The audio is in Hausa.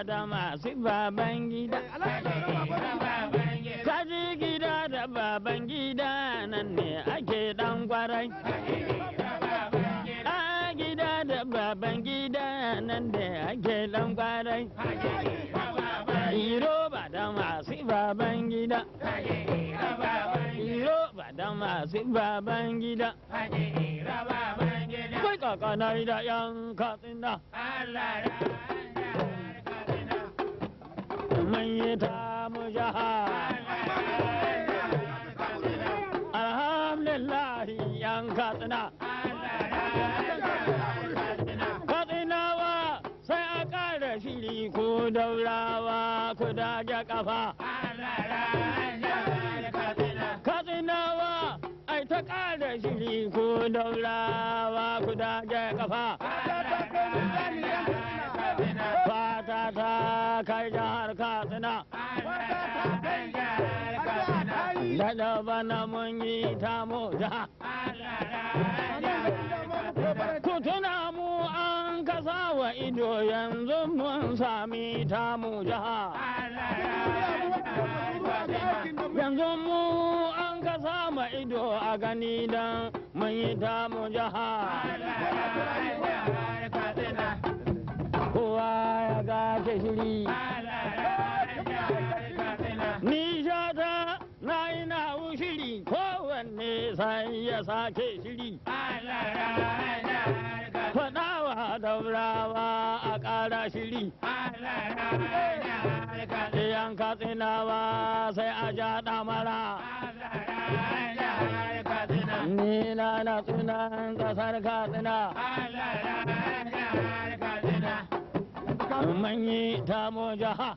da masu baban gida. Kaji gida da baban gida nan ne ake dan kwarai. A gida da baban gida nan ne ake dan kwarai. Iro ba da masu baban gida. Iro ba da masu baban gida. Kai kakanai da yan katsina. Mun yi ta mu jaha. Alhamdulillahi yan katsina. Katsinawa sai a ƙara shiri ko daurawa ku daje kafa. Katsinawa ai ta ƙara shiri ko daurawa ku daje kafa. Fata ta kai jihar Katsina. Daɗa bana mun yi ta mu jiha. Ku tuna mu an kasa wa ido yanzu mun sami ta mu jiha. Yanzu mu an kasa ma ido a gani dan mun yi ta mu jiha. Kowa ya gace shiri. Ni shata na yi na shiri kowanne sai ya sake shiri. Faɗawa daurawa a ƙara shiri. Yan katsinawa sai a ja ɗamara. Ni na sunan ƙasar Katsina. Mun yi ta mu jaha.